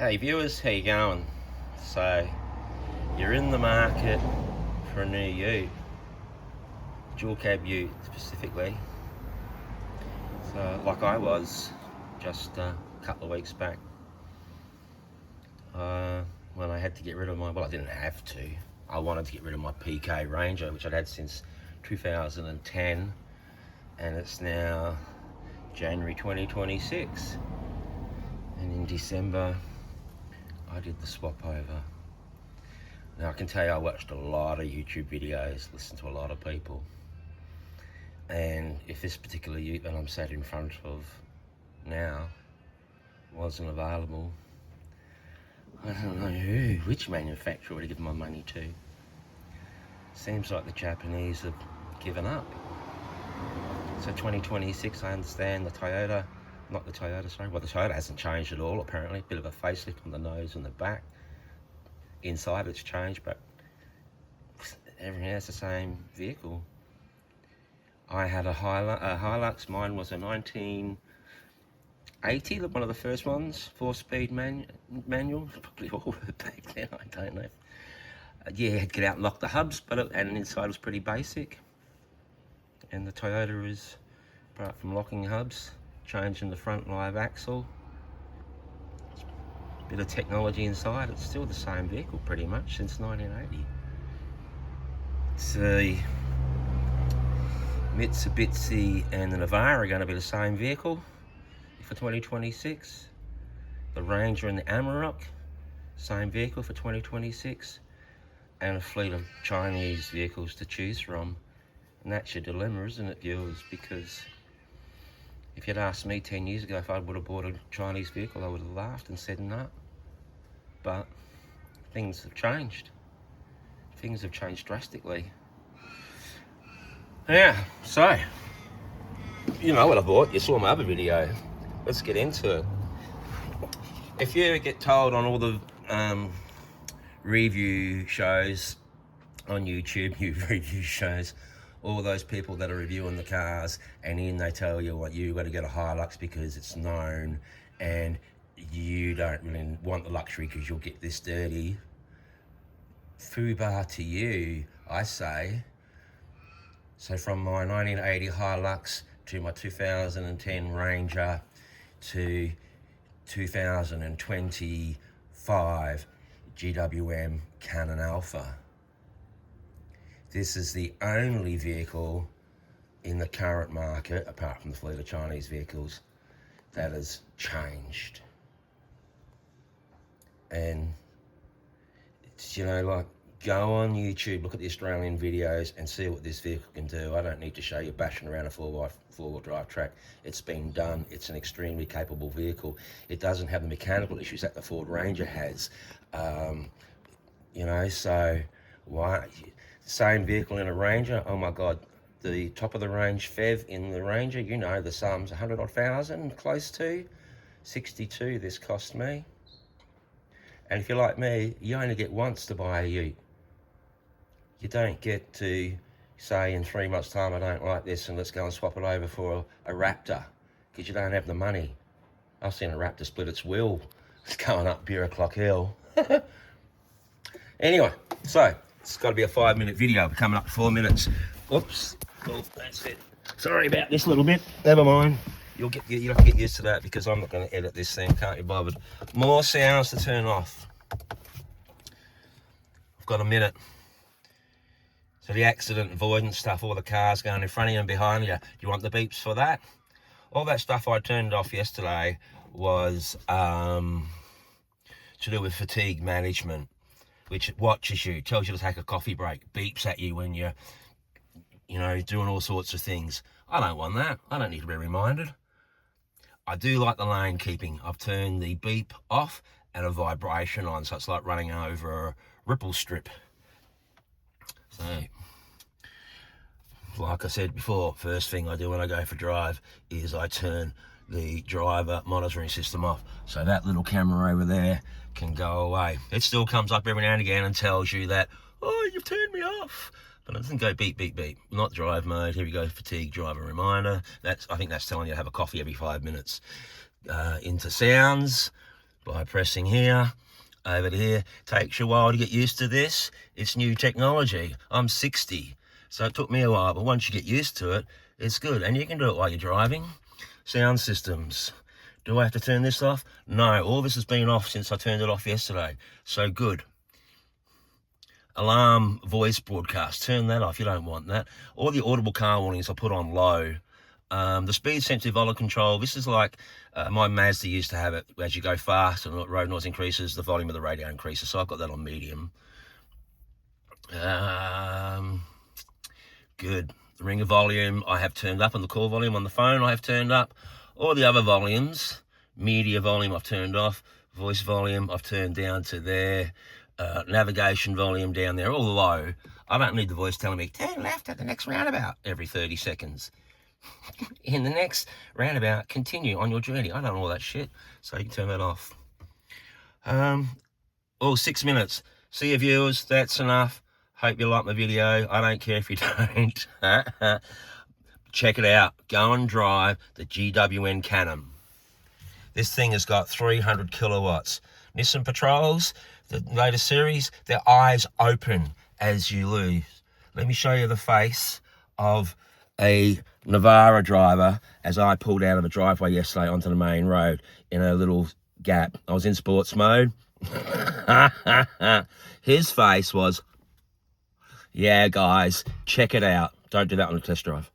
Hey viewers, how you going? So, you're in the market for a new ute, dual cab ute specifically. So, like I was just a couple of weeks back, when I had to get rid of well, I didn't have to. I wanted to get rid of my PK Ranger, which I'd had since 2010, and it's now January 2026. And in December, I did the swap over. Now I can tell you I watched a lot of YouTube videos, listened to a lot of people, and if this particular ute that I'm sat in front of now wasn't available, I don't know which manufacturer would have given my money to. Seems like the Japanese have given up. So 2026, I understand the Toyota, well the Toyota hasn't changed at all apparently, bit of a facelift on the nose and the back. Inside it's changed, but everything else the same vehicle. I had a Hilux, mine was a 1980, one of the first ones, 4-speed manual, probably all back then, I don't know. Yeah, you had to get out and lock the hubs, and inside was pretty basic. And the Toyota is, apart from locking hubs, changing the front live axle, bit of technology inside, it's still the same vehicle pretty much since 1980. It's the Mitsubishi and the Navara are going to be the same vehicle for 2026. The Ranger and the Amarok, same vehicle for 2026. And a fleet of Chinese vehicles to choose from. And that's your dilemma, isn't it, viewers? Because if you'd asked me 10 years ago if I would have bought a Chinese vehicle, I would have laughed and said no. But things have changed. Things have changed drastically. Yeah, so, you know what I bought. You saw my other video. Let's get into it. If you ever get told on all the review shows on YouTube, review shows, all those people that are reviewing the cars, and then they tell you what you got to get a Hilux because it's known, and you don't really want the luxury because you'll get this dirty. Fubar to you, I say. So from my 1980 Hilux to my 2010 Ranger to 2025 GWM Cannon Alpha. This is the only vehicle in the current market, apart from the fleet of Chinese vehicles, that has changed. And it's, you know, like, go on YouTube, look at the Australian videos and see what this vehicle can do. I don't need to show you bashing around a four-wheel drive track. It's been done. It's an extremely capable vehicle. It doesn't have the mechanical issues that the Ford Ranger has. You know, so why? Same vehicle in a Ranger, oh my God. The top of the range PHEV in the Ranger, you know, the sum's 100,000, close to 62 this cost me. And if you're like me, you only get once to buy a ute. You don't get to say in 3 months' time, I don't like this and let's go and swap it over for a Raptor, because you don't have the money. I've seen a Raptor split its wheel. It's going up Bureauclock Hill. Anyway, so it's got to be a 5-minute video. We're coming up to 4 minutes. Oops. Oh, that's it. Sorry about this little bit. Never mind. You'll have to get used to that because I'm not going to edit this thing. Can't be bothered. More sounds to turn off. I've got a minute. So the accident avoidance stuff, all the cars going in front of you and behind you. Do you want the beeps for that? All that stuff I turned off yesterday was to do with fatigue management, which watches you, tells you to take a coffee break, beeps at you when you're, you know, doing all sorts of things. I don't want that. I don't need to be reminded. I do like the lane keeping. I've turned the beep off and a vibration on, so it's like running over a ripple strip. So, like I said before, first thing I do when I go for a drive is I turn the driver monitoring system off. So that little camera over there can go away. It still comes up every now and again and tells you that, oh, you've turned me off. But it doesn't go beep, beep, beep. Not drive mode. Here we go, fatigue driver reminder. I think that's telling you to have a coffee every 5 minutes. Into sounds. by pressing here, over to here. Takes you a while to get used to this. It's new technology. I'm 60, so it took me a while, but once you get used to it, it's good. And you can do it while you're driving. Sound systems. Do I have to turn this off? No, all this has been off since I turned it off yesterday. So good. Alarm voice broadcast. Turn that off. You don't want that. All the audible car warnings I put on low. The speed sensitive volume control. This is like my Mazda used to have it. As you go fast and road noise increases, the volume of the radio increases. So I've got that on medium. Good. The ringer volume I have turned up, and the call volume on the phone I have turned up. All the other volumes, media volume I've turned off, voice volume I've turned down to there, navigation volume down there, all low. I don't need the voice telling me, turn left at the next roundabout every 30 seconds. In the next roundabout, continue on your journey. I don't know all that shit, so you can turn that off. 6 minutes. See you viewers, that's enough. Hope you like my video. I don't care if you don't. Check it out. Go and drive the GWM Cannon. This thing has got 300 kilowatts. Nissan Patrols, the latest series, their eyes open as you lose. Let me show you the face of a Navara driver as I pulled out of the driveway yesterday onto the main road in a little gap. I was in sports mode. His face was, yeah, guys, check it out. Don't do that on a test drive.